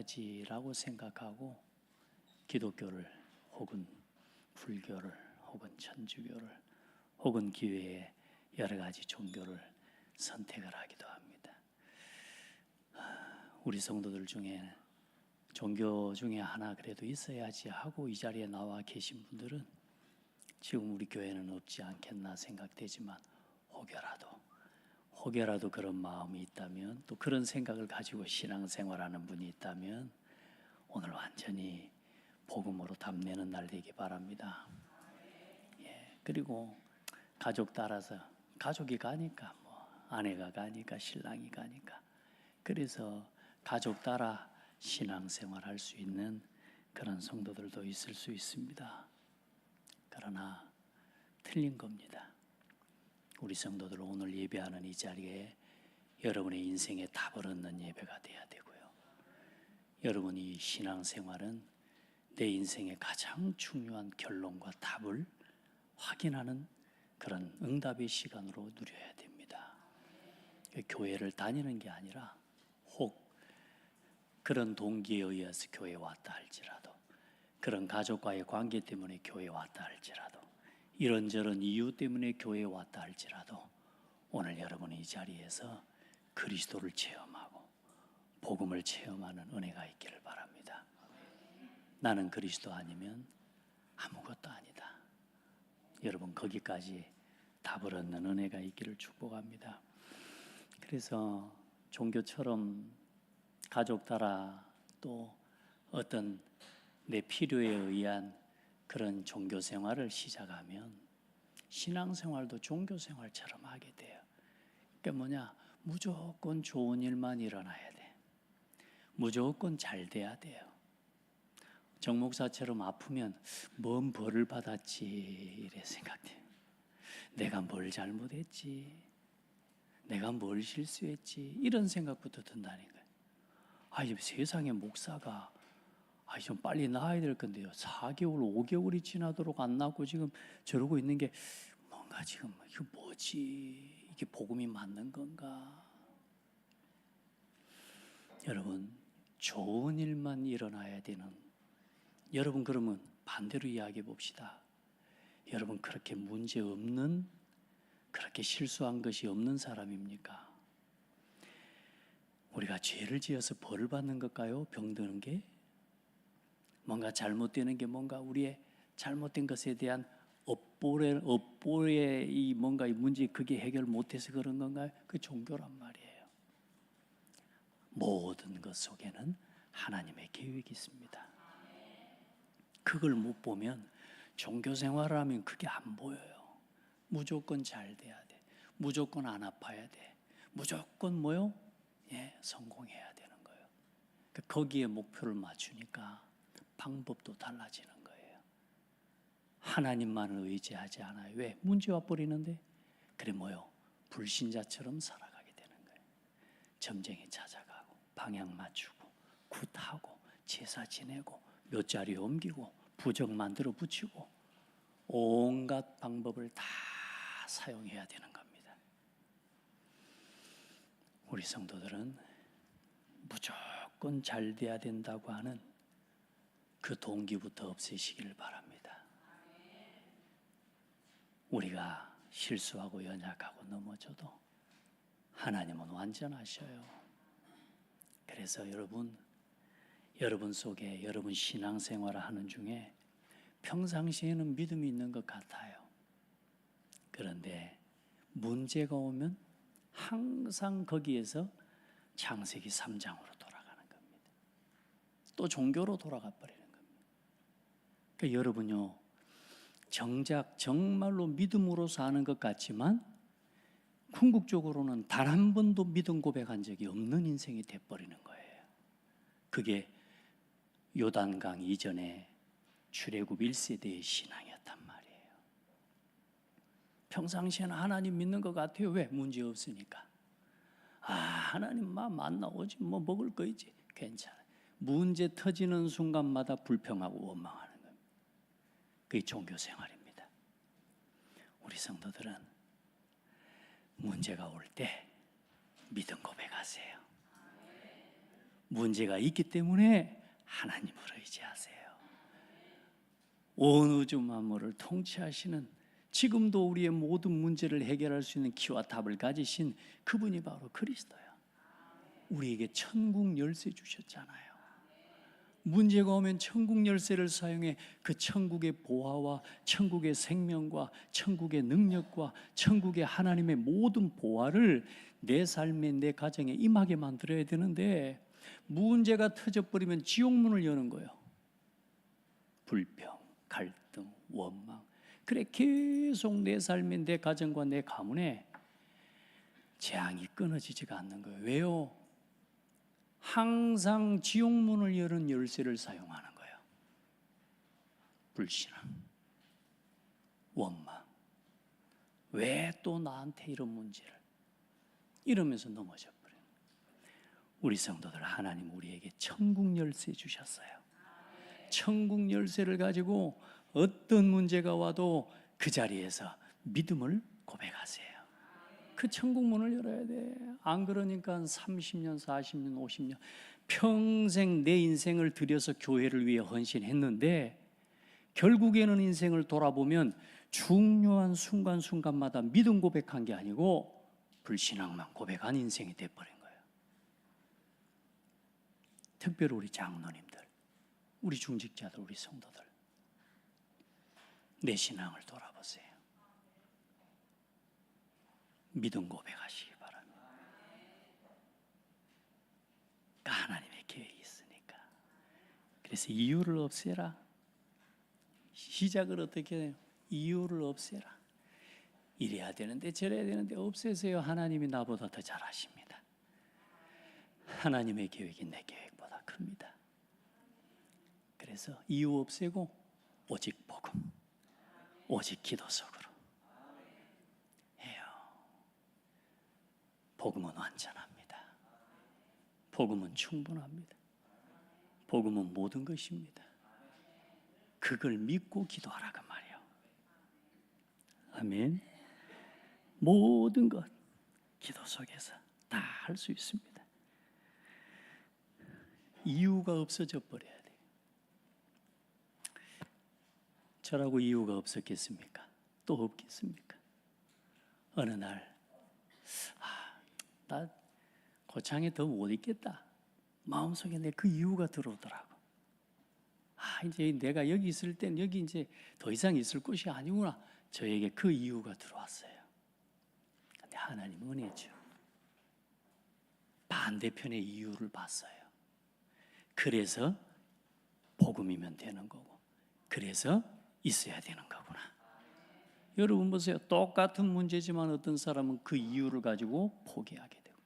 가지라고 생각하고 기독교를 혹은 불교를 혹은 천주교를 혹은 기회에 여러 가지 종교를 선택을 하기도 합니다. 우리 성도들 중에 종교 중에 하나 그래도 있어야지 하고 이 자리에 나와 계신 분들은 지금 우리 교회는 없지 않겠나 생각되지만 혹여라도 그런 마음이 있다면, 또 그런 생각을 가지고 신앙생활하는 분이 있다면 오늘 완전히 복음으로 답내는 날 되기 바랍니다. 그리고 가족 따라서, 가족이 가니까 아내가 가니까 신랑이 가니까, 그래서 가족 따라 신앙생활 할 수 있는 그런 성도들도 있을 수 있습니다. 그러나 틀린 겁니다. 우리 성도들 오늘 예배하는 이 자리에 여러분의 인생에 답을 얻는 예배가 돼야 되고요. 여러분이 신앙생활은 내 인생의 가장 중요한 결론과 답을 확인하는 그런 응답의 시간으로 누려야 됩니다. 교회를 다니는 게 아니라 혹 그런 동기에 의해서 교회에 왔다 할지라도, 그런 가족과의 관계 때문에 교회에 왔다 할지라도, 이런저런 이유 때문에 교회에 왔다 할지라도 오늘 여러분이 이 자리에서 그리스도를 체험하고 복음을 체험하는 은혜가 있기를 바랍니다. 나는 그리스도 아니면 아무것도 아니다. 여러분 거기까지 답을 얻는 은혜가 있기를 축복합니다. 그래서 종교처럼 가족 따라 또 어떤 내 필요에 의한 그런 종교 생활을 시작하면 신앙생활도 종교 생활처럼 하게 돼요. 그러니까 무조건 좋은 일만 일어나야 돼. 무조건 잘 돼야 돼요. 정 목사처럼 아프면 뭔 벌을 받았지 이래 생각돼요. 내가 뭘 잘못했지, 내가 뭘 실수했지, 이런 생각부터 든다는 거예요. 세상에 목사가 좀 빨리 나아야 될 건데요, 4개월, 5개월이 지나도록 안 나고 지금 저러고 있는 게 뭔가 지금 이거 뭐지? 이게 복음이 맞는 건가? 여러분, 좋은 일만 일어나야 되는, 여러분 그러면 반대로 이야기해 봅시다. 여러분 그렇게 문제 없는, 그렇게 실수한 것이 없는 사람입니까? 우리가 죄를 지어서 벌을 받는 것일까요? 병드는 게? 뭔가 잘못되는 게 뭔가 우리의 잘못된 것에 대한 업보의 이 뭔가 이 문제, 그게 해결 못해서 그런 건가요? 그 종교란 말이에요. 모든 것 속에는 하나님의 계획이 있습니다. 그걸 못 보면 종교 생활을 하면 그게 안 보여요. 무조건 잘 돼야 돼. 무조건 안 아파야 돼. 무조건 성공해야 되는 거예요. 거기에 목표를 맞추니까 방법도 달라지는 거예요. 하나님만을 의지하지 않아요. 왜? 문제 와버리는데. 그래 불신자처럼 살아가게 되는 거예요. 점쟁이 찾아가고 방향 맞추고 굿하고 제사 지내고 몇 자리 옮기고 부적 만들어 붙이고 온갖 방법을 다 사용해야 되는 겁니다. 우리 성도들은 무조건 잘 돼야 된다고 하는 그 동기부터 없애시기를 바랍니다. 우리가 실수하고 연약하고 넘어져도 하나님은 완전하셔요. 그래서 여러분 속에 여러분 신앙생활을 하는 중에 평상시에는 믿음이 있는 것 같아요. 그런데 문제가 오면 항상 거기에서 창세기 3장으로 돌아가는 겁니다. 또 종교로 돌아가 버리는 겁니다. 그러니까 여러분요, 정작 정말로 믿음으로 사는 것 같지만 궁극적으로는 단 한 번도 믿음 고백한 적이 없는 인생이 돼버리는 거예요. 그게 요단강 이전에 출애굽 1세대의 신앙이었단 말이에요. 평상시에는 하나님 믿는 것 같아요. 왜? 문제 없으니까. 하나님만 만나오지 먹을 거 있지. 괜찮아. 문제 터지는 순간마다 불평하고 원망하는 겁니다. 그게 종교 생활입니다. 우리 성도들은 문제가 올 때 믿음 고백하세요. 문제가 있기 때문에 하나님을 의지하세요. 온 우주 만물을 통치하시는, 지금도 우리의 모든 문제를 해결할 수 있는 키와 답을 가지신 그분이 바로 그리스도야. 우리에게 천국 열쇠 주셨잖아요. 문제가 오면 천국 열쇠를 사용해 그 천국의 보화와 천국의 생명과 천국의 능력과 천국의 하나님의 모든 보화를 내 삶에, 내 가정에 임하게 만들어야 되는데, 문제가 터져버리면 지옥문을 여는 거예요. 불평, 갈등, 원망. 그래 계속 내 삶에, 내 가정과 내 가문에 재앙이 끊어지지가 않는 거예요. 왜요? 항상 지옥문을 여는 열쇠를 사용하는 거예요. 불신앙, 원망. 왜 또 나한테 이런 문제를, 이러면서 넘어져 버려요. 우리 성도들, 하나님 우리에게 천국 열쇠 주셨어요. 천국 열쇠를 가지고 어떤 문제가 와도 그 자리에서 믿음을 고백하세요. 그 천국 문을 열어야 돼. 안 그러니까 30년, 40년, 50년 평생 내 인생을 들여서 교회를 위해 헌신했는데, 결국에는 인생을 돌아보면 중요한 순간순간마다 믿음 고백한 게 아니고 불신앙만 고백한 인생이 돼버린 거예요. 특별히 우리 장로님들, 우리 중직자들, 우리 성도들, 내 신앙을 돌아보세요. 믿음 고백하시기 바랍니다. 하나님의 계획이 있으니까. 그래서 이유를 없애라. 시작을 어떻게 해요? 이유를 없애라. 이래야 되는데 저래야 되는데 없애세요. 하나님이 나보다 더 잘하십니다. 하나님의 계획이 내 계획보다 큽니다. 그래서 이유 없애고 오직 복음, 오직 기도 속으로 해요. 복음은 완전합니다. 복음은 충분합니다. 복음은 모든 것입니다. 그걸 믿고 기도하라 그 말이에요. 아멘. 모든 것 기도 속에서 다 할 수 있습니다. 이유가 없어져 버려야 돼요. 저라고 이유가 없었겠습니까? 또 없겠습니까? 어느 날 나 고창에 더 못 있겠다. 마음속에 내 그 이유가 들어오더라고. 이제 내가 여기 있을 땐 여기 이제 더 이상 있을 곳이 아니구나. 저에게 그 이유가 들어왔어요. 근데 하나님 은혜죠. 반대편의 이유를 봤어요. 그래서 복음이면 되는 거고, 그래서 있어야 되는 거구나. 여러분 보세요. 똑같은 문제지만 어떤 사람은 그 이유를 가지고 포기하게 되고,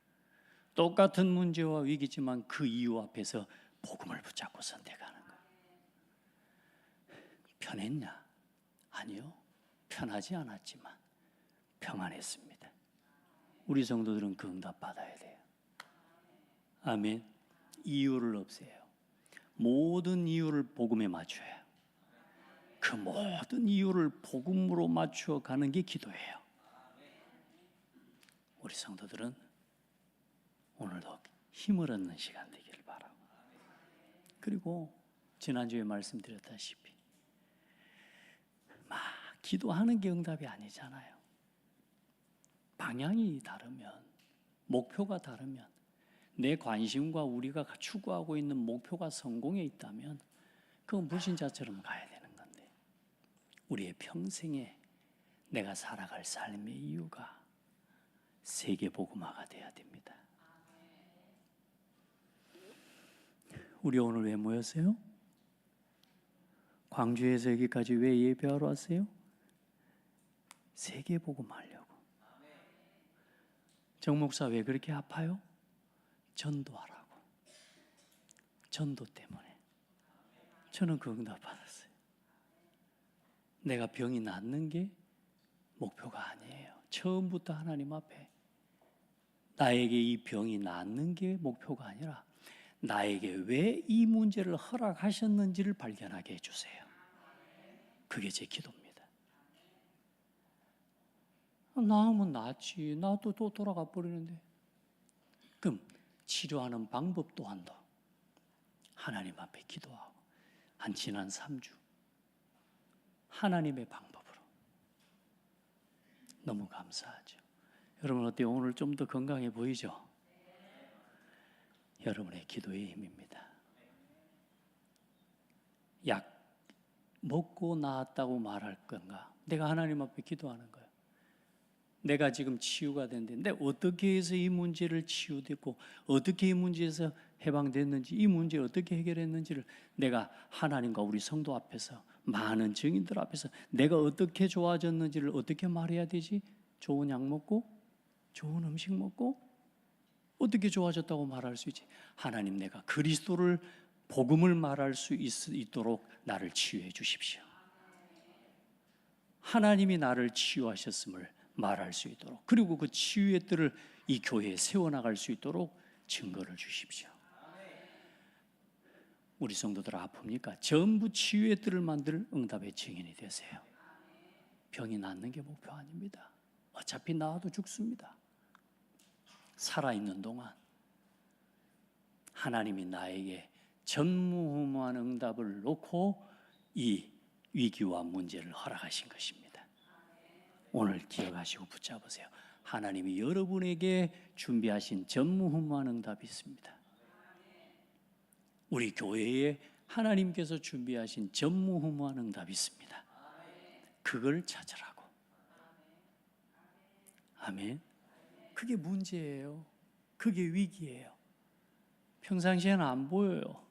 똑같은 문제와 위기지만 그 이유 앞에서 복음을 붙잡고 선택하는 거예요. 편했냐? 아니요. 편하지 않았지만 평안했습니다. 우리 성도들은 그 응답 받아야 돼요. 아멘. 이유를 없애요. 모든 이유를 복음에 맞춰요. 그 모든 이유를 복음으로 맞추어 가는 게 기도예요. 우리 성도들은 오늘도 힘을 얻는 시간 되기를 바라고, 그리고 지난주에 말씀드렸다시피 막 기도하는 게 응답이 아니잖아요. 방향이 다르면, 목표가 다르면, 내 관심과 우리가 추구하고 있는 목표가 성공에 있다면 그건 불신자처럼 가야 되는 건데, 우리의 평생에 내가 살아갈 삶의 이유가 세계복음화가 돼야 됩니다. 우리 오늘 왜 모였어요? 광주에서 여기까지 왜 예배하러 왔어요? 세계복음하려고. 정 목사 왜 그렇게 아파요? 전도하라고. 전도 때문에. 저는 그 응답 받았어요. 내가 병이 낫는 게 목표가 아니에요. 처음부터 하나님 앞에 나에게 이 병이 낫는 게 목표가 아니라 나에게 왜 이 문제를 허락하셨는지를 발견하게 해주세요. 그게 제 기도입니다. 나으면 낫지. 나도 또 돌아가 버리는데. 그럼 치료하는 방법 또한도 하나님 앞에 기도하고 한 지난 3주 하나님의 방법으로 너무 감사하죠. 여러분 어때요? 오늘 좀 더 건강해 보이죠? 여러분의 기도의 힘입니다. 약 먹고 나았다고 말할 건가? 내가 하나님 앞에 기도하는 거예요. 내가 지금 치유가 됐는데 어떻게 해서 이 문제를 치유됐고 어떻게 이 문제에서 해방됐는지, 이 문제 어떻게 해결했는지를 내가 하나님과 우리 성도 앞에서, 많은 증인들 앞에서 내가 어떻게 좋아졌는지를 어떻게 말해야 되지? 좋은 약 먹고 좋은 음식 먹고 어떻게 좋아졌다고 말할 수 있지? 하나님, 내가 그리스도를, 복음을 말할 수 있도록 나를 치유해 주십시오. 하나님이 나를 치유하셨음을 말할 수 있도록, 그리고 그 치유의 뜰을 이 교회에 세워나갈 수 있도록 증거를 주십시오. 우리 성도들 아픕니까? 전부 치유의 뜰을 만들 응답의 증인이 되세요. 병이 낫는 게 목표 아닙니다. 어차피 나아도 죽습니다. 살아있는 동안 하나님이 나에게 전무후무한 응답을 놓고 이 위기와 문제를 허락하신 것입니다. 오늘 기억하시고 붙잡으세요. 하나님이 여러분에게 준비하신 전무후무한 응답이 있습니다. 우리 교회에 하나님께서 준비하신 전무후무한 응답이 있습니다. 그걸 찾으라고. 아멘. 그게 문제예요. 그게 위기예요. 평상시에는 안 보여요.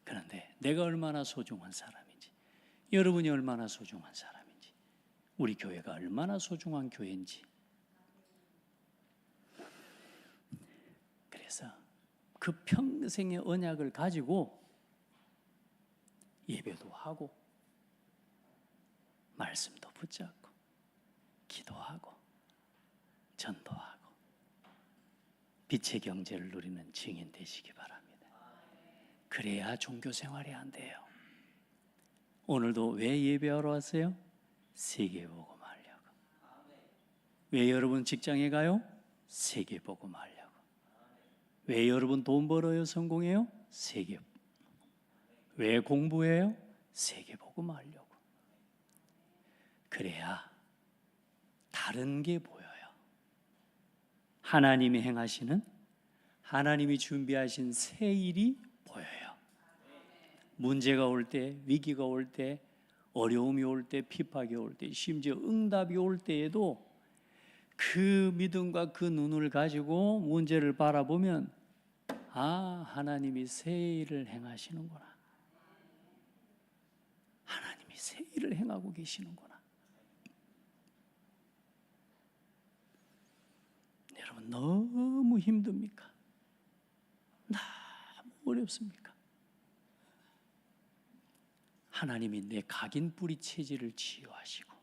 그런데 내가 얼마나 소중한 사람인지, 여러분이 얼마나 소중한 사람인지, 우리 교회가 얼마나 소중한 교회인지, 그래서 그 평생의 언약을 가지고 예배도 하고 말씀도 붙잡고 기도하고 전도하고 빛의 경제를 누리는 증인 되시기 바랍니다. 그래야 종교 생활이 안 돼요. 오늘도 왜 예배하러 왔어요? 세계복음하려고. 왜 여러분 직장에 가요? 세계복음하려고. 왜 여러분 돈 벌어요? 성공해요? 왜 공부해요? 세계복음하려고. 그래야 다른 게 보여요. 하나님이 행하시는, 하나님이 준비하신 새 일이 보여요. 문제가 올 때, 위기가 올 때, 어려움이 올 때, 핍박이 올 때, 심지어 응답이 올 때에도 그 믿음과 그 눈을 가지고 문제를 바라보면, 아, 하나님이 새 일을 행하시는구나. 하나님이 새 일을 행하고 계시는구나. 여러분 너무 힘듭니까? 너무 어렵습니까? 하나님이 내 각인 뿌리 체질을 치유하시고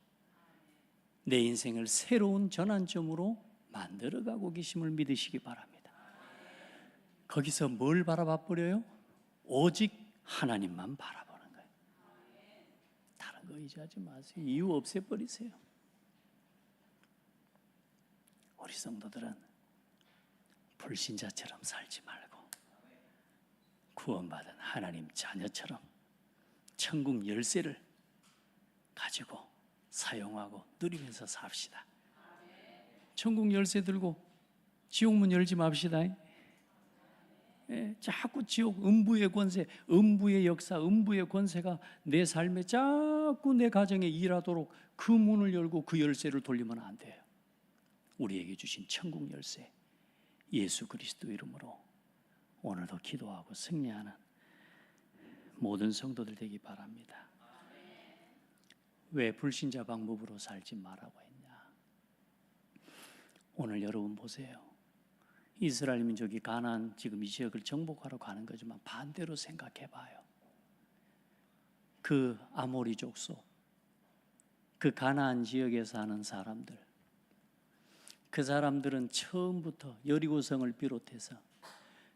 내 인생을 새로운 전환점으로 만들어가고 계심을 믿으시기 바랍니다. 거기서 뭘 바라봐 버려요? 오직 하나님만 바라보는 거예요. 다른 거 의지하지 마세요. 이유 없애버리세요. 우리 성도들은 불신자처럼 살지 말고 구원받은 하나님 자녀처럼 천국 열쇠를 가지고 사용하고 누리면서 삽시다. 천국 열쇠 들고 지옥문 열지 맙시다. 자꾸 지옥, 음부의 권세, 음부의 역사, 음부의 권세가 내 삶에 자꾸 내 가정에 일하도록 그 문을 열고 그 열쇠를 돌리면 안 돼요. 우리에게 주신 천국 열쇠, 예수 그리스도 이름으로 오늘도 기도하고 승리하는 모든 성도들 되기 바랍니다. 왜 불신자 방법으로 살지 말라고 했냐? 오늘 여러분 보세요. 이스라엘 민족이 가나안, 지금 이 지역을 정복하러 가는 거지만 반대로 생각해 봐요. 그 아모리 족속, 그 가나안 지역에 사는 사람들, 그 사람들은 처음부터 여리고성을 비롯해서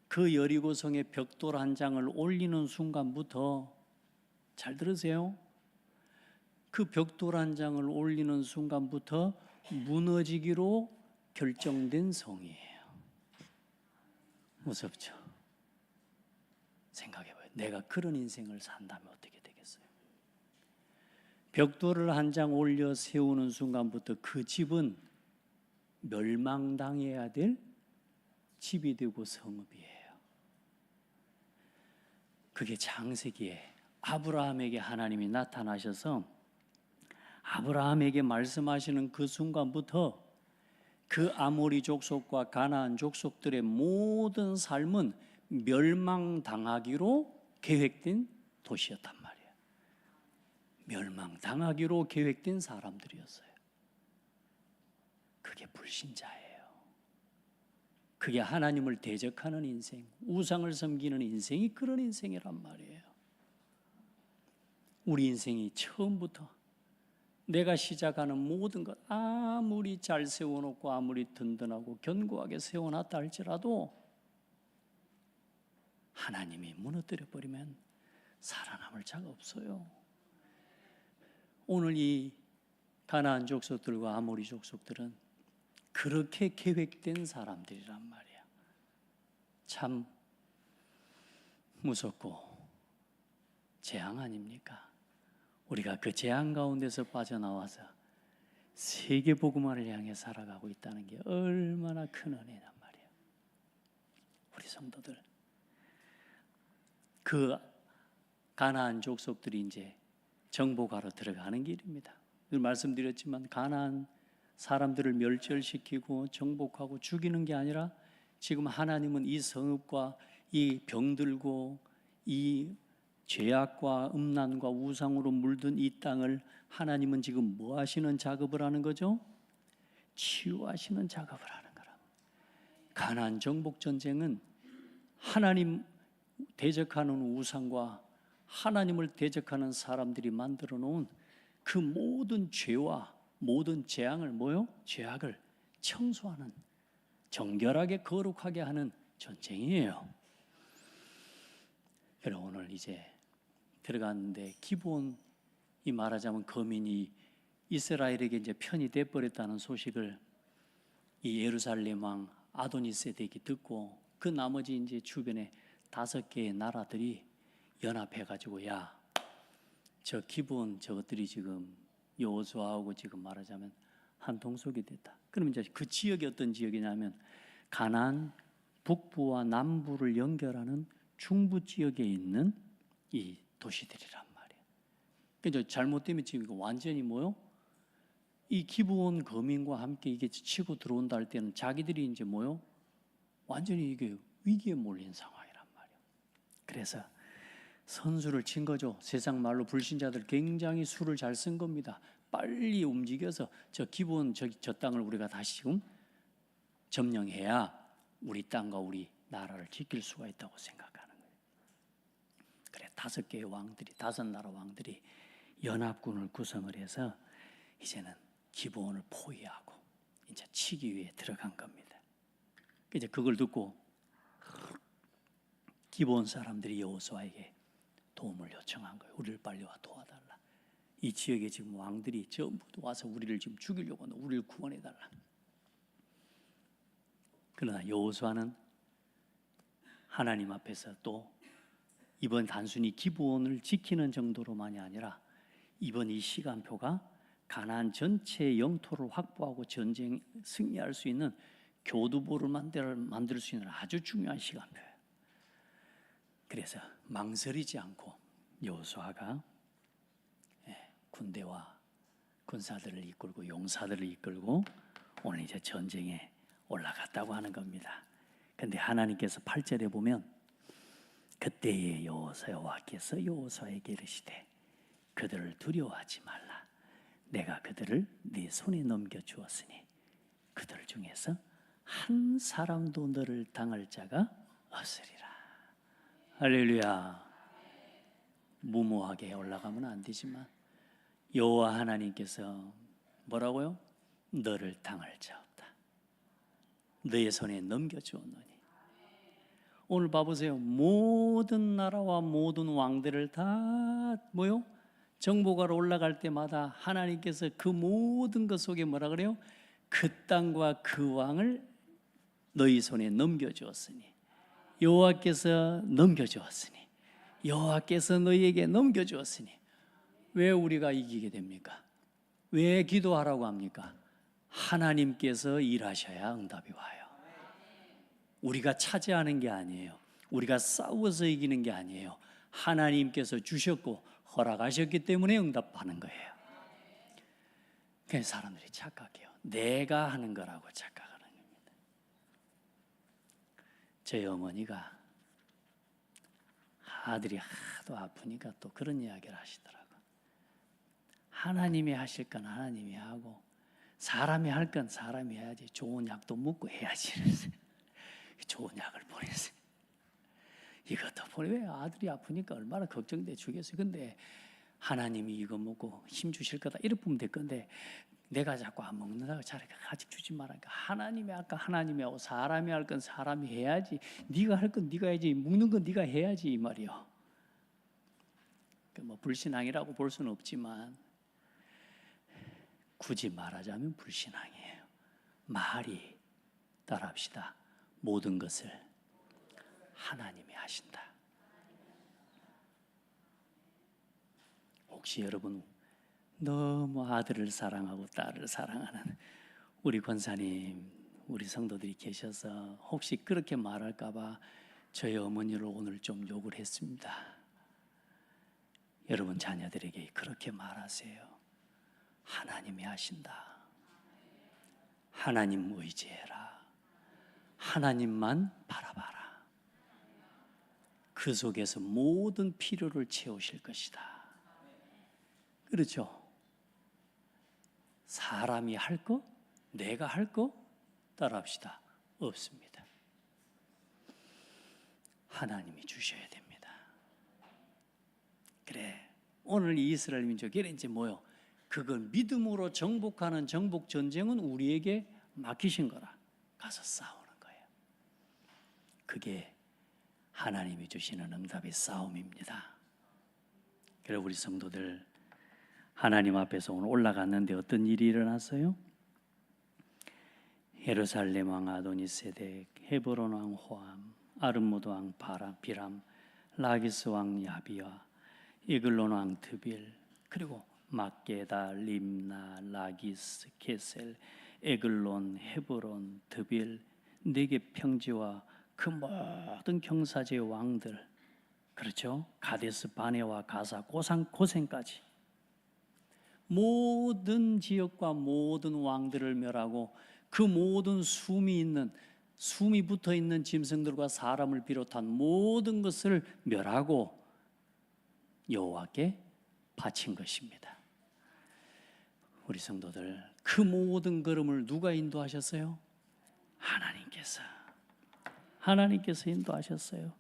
그 여리고성의 벽돌 한 장을 올리는 순간부터, 잘 들으세요, 그 벽돌 한 장을 올리는 순간부터 무너지기로 결정된 성이에요. 무섭죠? 생각해봐요. 내가 그런 인생을 산다면 어떻게 되겠어요? 벽돌을 한 장 올려 세우는 순간부터 그 집은 멸망당해야 될 집이 되고 성읍이에요. 그게 창세기에 아브라함에게 하나님이 나타나셔서 아브라함에게 말씀하시는 그 순간부터 그 아모리 족속과 가나안 족속들의 모든 삶은 멸망당하기로 계획된 도시였단 말이에요. 멸망당하기로 계획된 사람들이었어요. 그게 불신자예요. 그게 하나님을 대적하는 인생, 우상을 섬기는 인생이 그런 인생이란 말이에요. 우리 인생이 처음부터 내가 시작하는 모든 것 아무리 잘 세워놓고 아무리 든든하고 견고하게 세워놨다 할지라도 하나님이 무너뜨려 버리면 살아남을 자가 없어요. 오늘 이 가나안 족속들과 아모리 족속들은 그렇게 계획된 사람들이란 말이야. 참 무섭고 재앙 아닙니까? 우리가 그 재앙 가운데서 빠져나와서 세계 복음화를 향해 살아가고 있다는 게 얼마나 큰 은혜란 말이에요. 우리 성도들, 그 가나안 족속들이 이제 정복하러 들어가는 길입니다. 늘 말씀드렸지만 가나안 사람들을 멸절시키고 정복하고 죽이는 게 아니라 지금 하나님은 이 성읍과 이 병들고 이 죄악과 음란과 우상으로 물든 이 땅을 하나님은 지금 뭐 하시는 작업을 하는 거죠? 치유하시는 작업을 하는 거라. 가나안 정복 전쟁은 하나님 대적하는 우상과 하나님을 대적하는 사람들이 만들어 놓은 그 모든 죄와 모든 재앙을 뭐요? 죄악을 청소하는, 정결하게 거룩하게 하는 전쟁이에요. 그래 오늘 이제 들어갔는데 기브온이 말하자면 거민이 이스라엘에게 이제 편이 돼 버렸다는 소식을 이 예루살렘 왕 아도니세덱이 듣고 그 나머지 이제 주변에 5개의 나라들이 연합해 가지고 야, 저 기브온 저것들이 지금 여호수아하고 지금 말하자면 한 통속이 됐다. 그러면 이제 그 지역이 어떤 지역이냐면 가나안 북부와 남부를 연결하는 중부 지역에 있는 이 도시들이란 말이에요. 그러니까 잘못되면 지금 이거 완전히 뭐요? 이 기브온 거민과 함께 이게 치고 들어온다 할 때는 자기들이 이제 뭐요? 완전히 이게 위기에 몰린 상황이란 말이에요. 그래서 선수를 친 거죠. 세상 말로 불신자들 굉장히 수를 잘 쓴 겁니다. 빨리 움직여서 저 기브온 저 땅을 우리가 다시 지금 점령해야 우리 땅과 우리 나라를 지킬 수가 있다고 생각하는 거예요. 그래 5개의 왕들이 5나라 왕들이 연합군을 구성을 해서 이제는 기브온을 포위하고 이제 치기 위해 들어간 겁니다. 이제 그걸 듣고 기브온 사람들이 여호수아에게 도움을 요청한 거예요. 우리를 빨리 와 도와달라. 이 지역에 지금 왕들이 전부 와서 우리를 지금 죽이려고 하는데 우리를 구원해달라. 그러나 여호수아는 하나님 앞에서 또 이번 단순히 기브온을 지키는 정도로만이 아니라 이번 이 시간표가 가나안 전체의 영토를 확보하고 전쟁 승리할 수 있는 교두보를 만들 수 있는 아주 중요한 시간표예요. 그래서 망설이지 않고 여호수아가 군대와 군사들을 이끌고 용사들을 이끌고 오늘 이제 전쟁에 올라갔다고 하는 겁니다. 근데 하나님께서 8절에 보면 그때의 여호와께서 여호수아에게 이르시되 그들을 두려워하지 말라. 내가 그들을 네 손에 넘겨주었으니 그들 중에서 한 사람도 너를 당할 자가 없으리라. 할렐루야. 무모하게 올라가면 안 되지만 여호와 하나님께서 뭐라고요? 너를 당할 자 없다. 너의 손에 넘겨주었노니. 오늘 봐보세요. 모든 나라와 모든 왕들을 다 뭐요? 정복하러 올라갈 때마다 하나님께서 그 모든 것 속에 뭐라 그래요? 그 땅과 그 왕을 너희 손에 넘겨주었으니 여호와께서 넘겨주었으니 여호와께서 너희에게 넘겨주었으니 왜 우리가 이기게 됩니까? 왜 기도하라고 합니까? 하나님께서 일하셔야 응답이 와요. 우리가 차지하는 게 아니에요. 우리가 싸워서 이기는 게 아니에요. 하나님께서 주셨고 허락하셨기 때문에 응답하는 거예요. 그래서 사람들이 착각해요. 내가 하는 거라고 착각하는 겁니다. 저희 어머니가 아들이 하도 아프니까 또 그런 이야기를 하시더라고요. 하나님이 하실 건 하나님이 하고 사람이 할 건 사람이 해야지. 좋은 약도 먹고 해야지. 좋은 약을 보내세요. 이것도 보내. 아들이 아프니까 얼마나 걱정돼 주겠어요. 근데 하나님이 이거 먹고 힘 주실 거다 이렇게 보면 될 건데 내가 자꾸 안 먹는다고 차라리 아직 주지 말라니까. 하나님이 아까 하나님이 하고 사람이 할 건 사람이 해야지. 네가 할 건 네가 해야지. 먹는 건 네가 해야지 이 말이요. 뭐 불신앙이라고 볼 수는 없지만 굳이 말하자면 불신앙이에요. 말이 따라합시다. 모든 것을 하나님이 하신다. 혹시 여러분 너무 아들을 사랑하고 딸을 사랑하는 우리 권사님, 우리 성도들이 계셔서 혹시 그렇게 말할까 봐 저희 어머니를 오늘 좀 욕을 했습니다. 여러분 자녀들에게 그렇게 말하세요. 하나님이 하신다. 하나님 의지해라. 하나님만 바라봐라. 그 속에서 모든 필요를 채우실 것이다. 그렇죠? 사람이 할 거? 내가 할 거? 따라합시다. 없습니다. 하나님이 주셔야 됩니다. 그래, 오늘 이 이스라엘 민족이 이제 뭐요? 그걸 믿음으로 정복하는 정복 전쟁은 우리에게 맡기신 거라. 가서 싸우는 거예요. 그게 하나님이 주시는 응답의 싸움입니다. 그래 우리 성도들 하나님 앞에서 오늘 올라갔는데 어떤 일이 일어났어요? 예루살렘 왕 아도니세덱, 헤브론 왕 호암, 아르모드 왕 비람, 라기스 왕 야비와 에글론 왕 드빌, 그리고 막게다, 림나, 라기스, 게셀, 에글론, 헤브론, 드빌, 네겝 평지와 그 모든 경사지의 왕들, 그렇죠? 가데스 바네와 가사 고센까지 모든 지역과 모든 왕들을 멸하고 그 모든 숨이 붙어 있는 짐승들과 사람을 비롯한 모든 것을 멸하고 여호와께 바친 것입니다. 우리 성도들 그 모든 걸음을 누가 인도하셨어요? 하나님께서 인도하셨어요.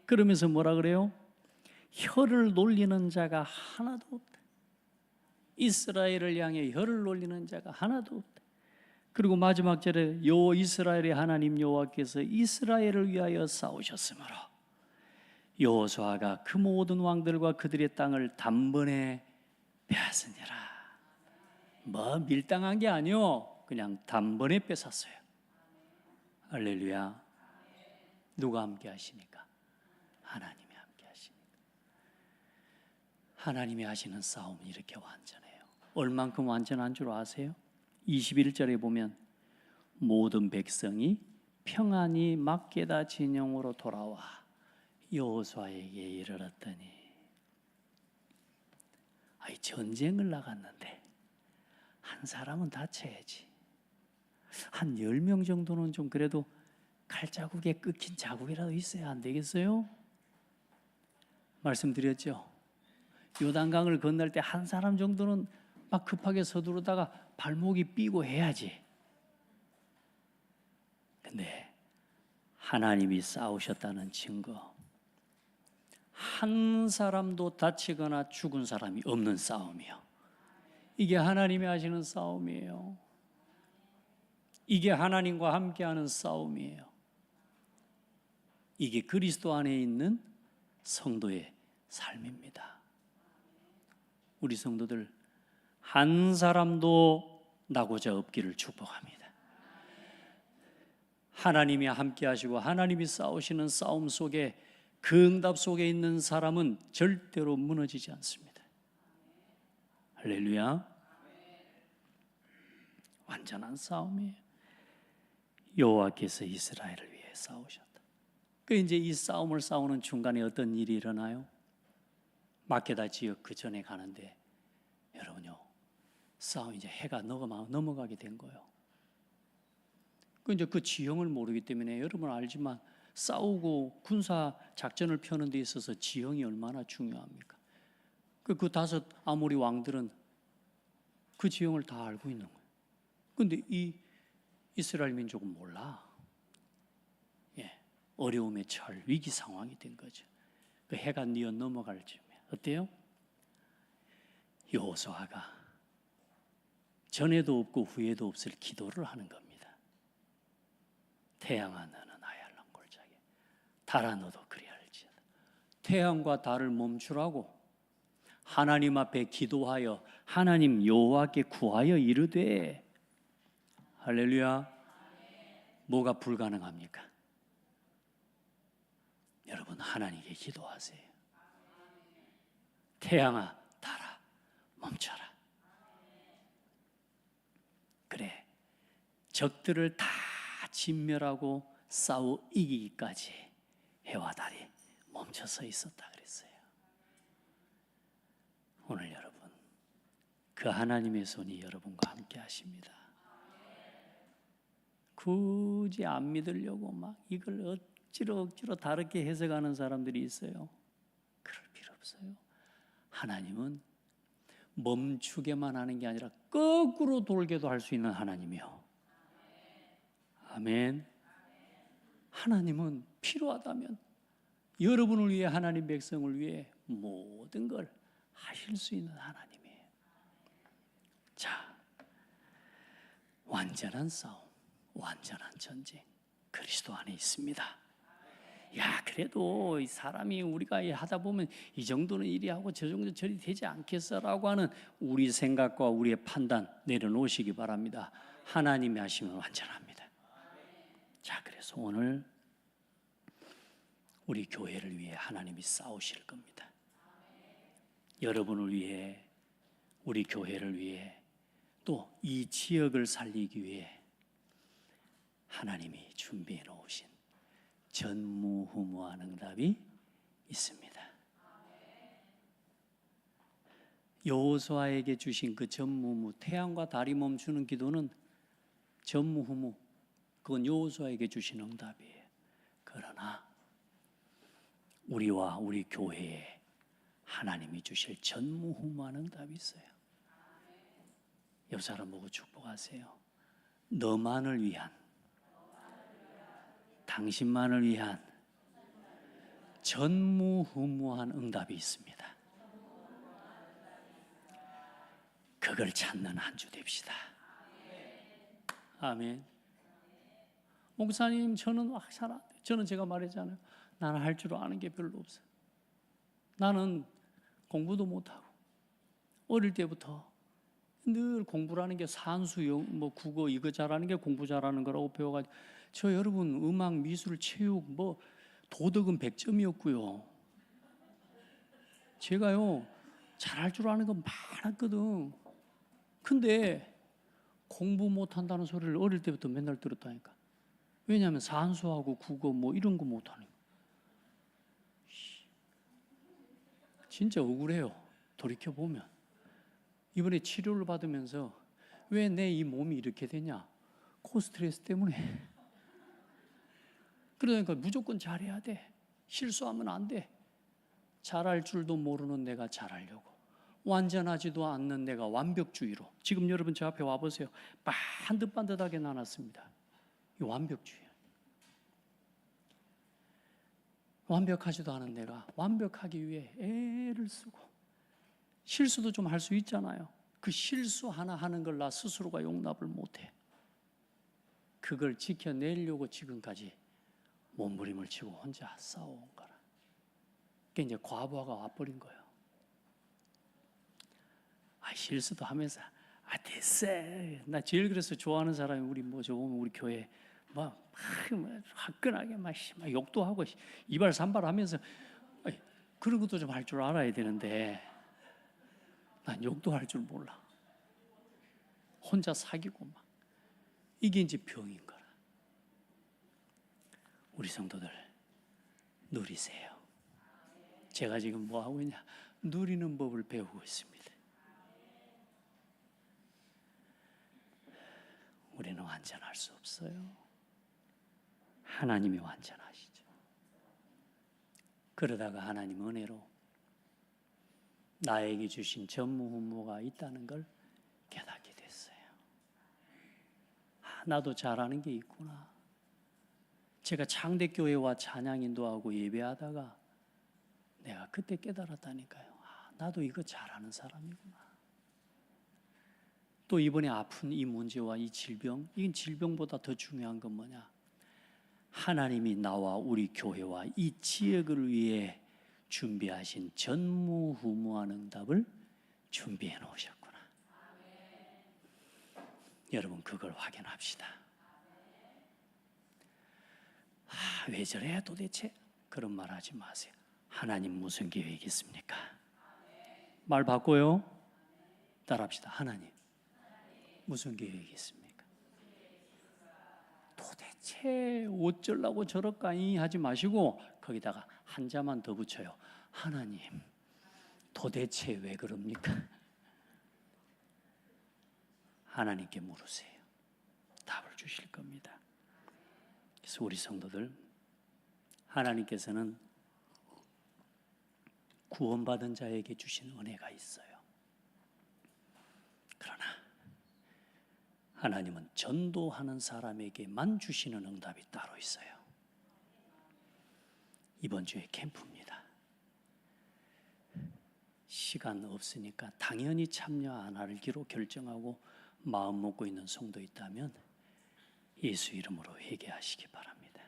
그러면서 뭐라 그래요? 혀를 놀리는 자가 하나도 없다. 이스라엘을 향해 혀를 놀리는 자가 하나도 없다. 그리고 마지막 절에 이스라엘의 하나님 여호와께서 이스라엘을 위하여 싸우셨으므로 여호수아가 그 모든 왕들과 그들의 땅을 단번에 빼앗으니라. 뭐 밀당한 게 아니요, 그냥 단번에 뺏었어요. 할렐루야. 누가 함께 하시니까? 하나님이 함께 하시니까. 하나님이 하시는 싸움은 이렇게 완전해요. 얼만큼 완전한 줄 아세요? 21절에 보면 모든 백성이 평안히 막게다 진영으로 돌아와 여호수아에게 이르렀더니, 전쟁을 나갔는데 한 사람은 다쳐야지. 한 10명 정도는 좀 그래도 칼자국에 끊긴 자국이라도 있어야 안 되겠어요? 말씀드렸죠? 요단강을 건널 때 한 사람 정도는 막 급하게 서두르다가 발목이 삐고 해야지. 근데 하나님이 싸우셨다는 증거, 한 사람도 다치거나 죽은 사람이 없는 싸움이요. 이게 하나님이 하시는 싸움이에요. 이게 하나님과 함께하는 싸움이에요. 이게 그리스도 안에 있는 성도의 삶입니다. 우리 성도들 한 사람도 나고자 없기를 축복합니다. 하나님이 함께 하시고 하나님이 싸우시는 싸움 속에 그 응답 속에 있는 사람은 절대로 무너지지 않습니다. 할렐루야. 완전한 싸움이에요. 여호와께서 이스라엘을 위해 싸우셨다. 그 이제 이 싸움을 싸우는 중간에 어떤 일이 일어나요? 마케다 지역 그 전에 가는데 여러분요, 싸움 이제 해가 넘어가게 된 거예요. 그 이제 그 지형을 모르기 때문에 여러분 알지만 싸우고 군사 작전을 펴는 데 있어서 지형이 얼마나 중요합니까? 그 다섯 아모리 왕들은 그 지형을 다 알고 있는 거예요. 그런데 이 이스라엘 민족은 몰라. 어려움에 처할 위기 상황이 된 거죠. 그 해가 뉘어 넘어갈 즈음에 어때요? 여호수아가 전에도 없고 후에도 없을 기도를 하는 겁니다. 태양아 너는 하얄란 골짜기, 달아 너도 그리할지어다. 태양과 달을 멈추라고 하나님 앞에 기도하여 하나님 여호와께 구하여 이르되, 할렐루야. 뭐가 불가능합니까? 여러분 하나님께 기도하세요. 태양아 달아 멈춰라. 그래, 적들을 다 진멸하고 싸워 이기기까지 해와 달이 멈춰서 있었다 그랬어요. 오늘 여러분 그 하나님의 손이 여러분과 함께 하십니다. 굳이 안 믿으려고 막 이걸 억지로 다르게 해석하는 사람들이 있어요. 그럴 필요 없어요. 하나님은 멈추게만 하는 게 아니라 거꾸로 돌게도 할 수 있는 하나님이요. 아멘. 하나님은 필요하다면 여러분을 위해, 하나님 백성을 위해 모든 걸 하실 수 있는 하나님이에요. 자, 완전한 싸움, 완전한 전쟁 그리스도 안에 있습니다. 야, 그래도 이 사람이 우리가 하다 보면 이 정도는 이리 하고 저 정도 저리 되지 않겠어라고 하는 우리 생각과 우리의 판단 내려놓으시기 바랍니다. 하나님이 하시면 완전합니다. 자, 그래서 오늘 우리 교회를 위해 하나님이 싸우실 겁니다. 여러분을 위해, 우리 교회를 위해, 또 이 지역을 살리기 위해 하나님이 준비해 놓으신 전무후무한 응답이 있습니다. 여호수아에게 주신 그 전무후무, 태양과 달이 멈추는 기도는 전무후무, 그건 여호수아에게 주신 응답이에요. 그러나 우리와 우리 교회에 하나님이 주실 전무후무한 응답이 있어요. 옆 사람 보고 축복하세요. 너만을 위한, 당신만을 위한 전무후무한 응답이 있습니다. 그걸 찾는 한 주 됩시다. 아멘. 목사님, 저는 저는 제가 말했잖아요. 나는 할 줄 아는 게 별로 없어요. 나는 공부도 못하고 어릴 때부터 늘 공부라는 게 산수, 뭐 국어 이거 잘하는 게 공부 잘하는 거라고 배워가지고, 저 여러분 음악, 미술, 체육 뭐 도덕은 100점이었고요. 제가요 잘할 줄 아는 거 많았거든. 근데 공부 못한다는 소리를 어릴 때부터 맨날 들었다니까. 왜냐하면 산수하고 국어 뭐 이런 거 못하니까. 진짜 억울해요. 돌이켜보면. 이번에 치료를 받으면서 왜 내 이 몸이 이렇게 되냐? 스트레스 때문에. 그러니까 무조건 잘해야 돼. 실수하면 안 돼. 잘할 줄도 모르는 내가 잘하려고, 완전하지도 않는 내가 완벽주의로. 지금 여러분 저 앞에 와보세요. 반듯반듯하게 나눴습니다. 이 완벽주의. 완벽하지도 않은 내가 완벽하기 위해 애를 쓰고, 실수도 좀 할 수 있잖아요. 그 실수 하나 하는 걸 나 스스로가 용납을 못해. 그걸 지켜내려고 지금까지 몸부림을 치고 혼자 싸워온 거라. 그게 이제 과부하가 와버린 거예요. 실수도 하면서 됐어. 나 제일 그래서 좋아하는 사람이 우리 저 보면 우리 교회 막 화끈하게 막 욕도 하고 이발 삼발 하면서 그런 것도 좀 할 줄 알아야 되는데 난 욕도 할 줄 몰라. 혼자 사귀고 막 이게 이제 병인 거라. 우리 성도들 누리세요. 제가 지금 뭐 하고 있냐? 누리는 법을 배우고 있습니다. 우리는 완전할 수 없어요. 하나님이 완전하시죠. 그러다가 하나님 은혜로 나에게 주신 전무후무가 있다는 걸 깨닫게 됐어요. 나도 잘하는 게 있구나. 제가 창대교회와 찬양 인도하고 예배하다가 내가 그때 깨달았다니까요. 나도 이거 잘하는 사람이구나. 또 이번에 아픈 이 문제와 이 질병, 이건 질병보다 더 중요한 건 뭐냐? 하나님이 나와 우리 교회와 이 지역을 위해 준비하신 전무후무한 응답을 준비해 놓으셨구나. 여러분 그걸 확인합시다. 왜 저래 도대체? 그런 말 하지 마세요. 하나님 무슨 계획이 있습니까? 말 바꿔요. 따라합시다. 하나님 무슨 계획이 있습니까? 도대체 어쩌려고 저럴까이 하지 마시고 거기다가 한 자만 더 붙여요. 하나님 도대체 왜 그럽니까? 하나님께 물으세요. 답을 주실 겁니다. 그래서 우리 성도들, 하나님께서는 구원받은 자에게 주신 은혜가 있어요. 그러나 하나님은 전도하는 사람에게만 주시는 응답이 따로 있어요. 이번 주에 캠프입니다. 시간 없으니까 당연히 참여 안 하기로 결정하고 마음 먹고 있는 성도 있다면 예수 이름으로 회개하시기 바랍니다.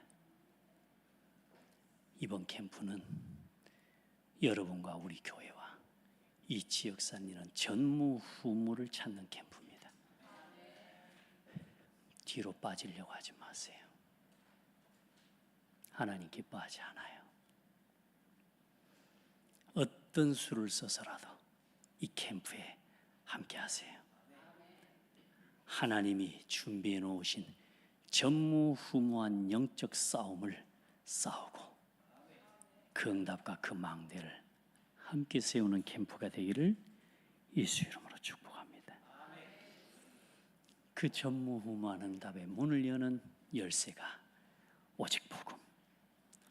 이번 캠프는 여러분과 우리 교회와 이 지역 살리는 전무후무를 찾는 캠프입니다. 뒤로 빠지려고 하지 마세요. 하나님 기뻐하지 않아요. 어떤 수를 써서라도 이 캠프에 함께 하세요. 하나님이 준비해 놓으신 전무후무한 영적 싸움을 싸우고 그 응답과 그 망대를 함께 세우는 캠프가 되기를 예수 이름으로 축복합니다. 그 전무후무한 응답의 문을 여는 열쇠가 오직 복음,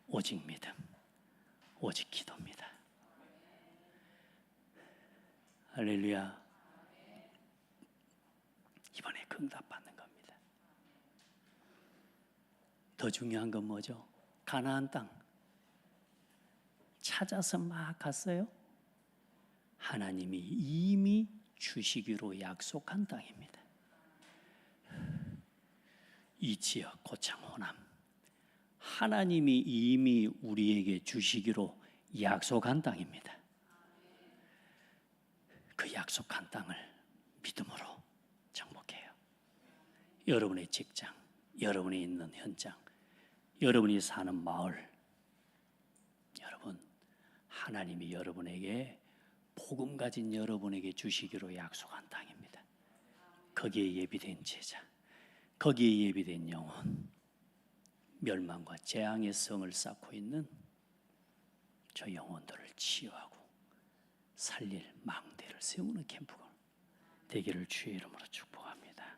오직 믿음, 오직 기도입니다. 할렐루야. 이번에 그 응답 받는 겁니다. 더 중요한 건 뭐죠? 가나안 땅 찾아서 막 갔어요. 하나님이 이미 주시기로 약속한 땅입니다. 이 지역 고창 호남 하나님이 이미 우리에게 주시기로 약속한 땅입니다. 그 약속한 땅을 믿음으로 정복해요. 여러분의 직장, 여러분이 있는 현장, 여러분이 사는 마을, 여러분 하나님이 여러분에게 복음 가진 여러분에게 주시기로 약속한 땅입니다. 거기에 예비된 제자, 거기에 예비된 영혼, 멸망과 재앙의 성을 쌓고 있는 저 영혼들을 치유하고 살릴 망대를 세우는 캠프가 되기를 주의 이름으로 축복합니다.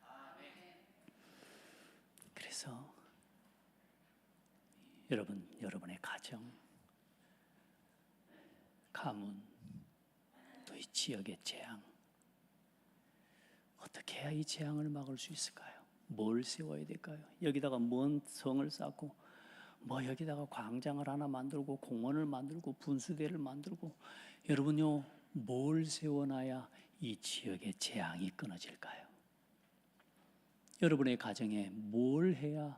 그래서 여러분의 가정, 가문, 또 이 지역의 재앙, 어떻게 해야 이 재앙을 막을 수 있을까요? 뭘 세워야 될까요? 여기다가 뭔 성을 쌓고 뭐 여기다가 광장을 하나 만들고 공원을 만들고 분수대를 만들고 여러분요 뭘 세워놔야 이 지역의 재앙이 끊어질까요? 여러분의 가정에 뭘 해야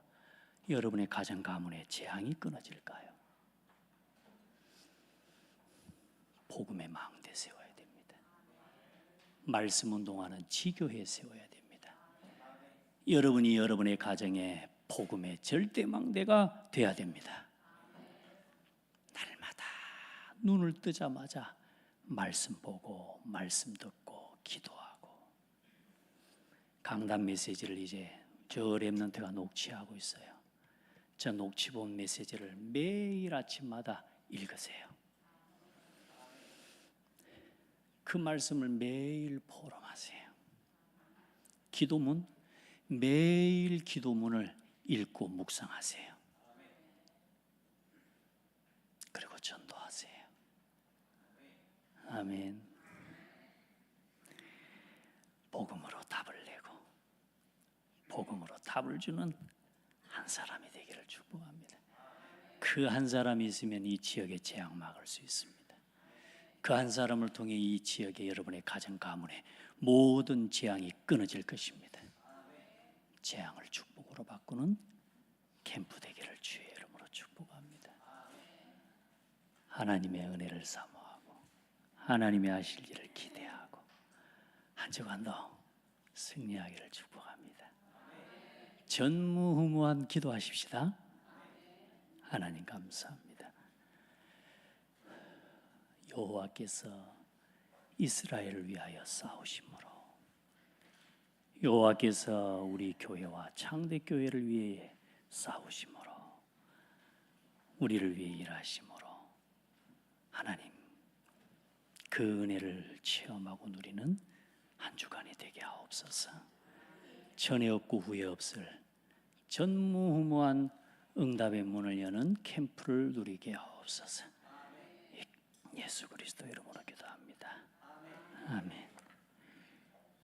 여러분의 가정 가문의 재앙이 끊어질까요? 복음의 망대 세워야 됩니다. 말씀 운동하는 지교회 세워야 됩니다. 여러분이 여러분의 가정에 복음의 절대망대가 돼야 됩니다. 날마다 눈을 뜨자마자 말씀 보고 말씀 듣고 기도하고, 강단 메시지를 이제 저 랩런트가 녹취하고 있어요. 저 녹취본 메시지를 매일 아침마다 읽으세요. 그 말씀을 매일 포럼하세요. 기도문, 매일 기도문을 읽고 묵상하세요. 그리고 전도하세요. 아멘. 복음으로 답을 내고 복음으로 답을 주는 한 사람이 되기를 축복합니다. 그 한 사람이 있으면 이 지역의 재앙 막을 수 있습니다. 그 한 사람을 통해 이 지역의 여러분의 가정 가문의 모든 재앙이 끊어질 것입니다. 재앙을 축복으로 바꾸는 캠프 되기를 주의 이름으로 축복합니다. 하나님의 은혜를 사모하고 하나님의 하실 일을 기대하고 한 주간 더 승리하기를 축복합니다. 전무후무한 기도하십시다. 하나님 감사합니다. 여호와께서 이스라엘을 위하여 싸우심으로, 여호와께서 우리 교회와 창대교회를 위해 싸우심으로, 우리를 위해 일하심으로, 하나님 그 은혜를 체험하고 누리는 한 주간이 되게 하옵소서. 전에 없고 후에 없을 전무후무한 응답의 문을 여는 캠프를 누리게 하옵소서. 예수 그리스도 이름으로 기도합니다. 아멘.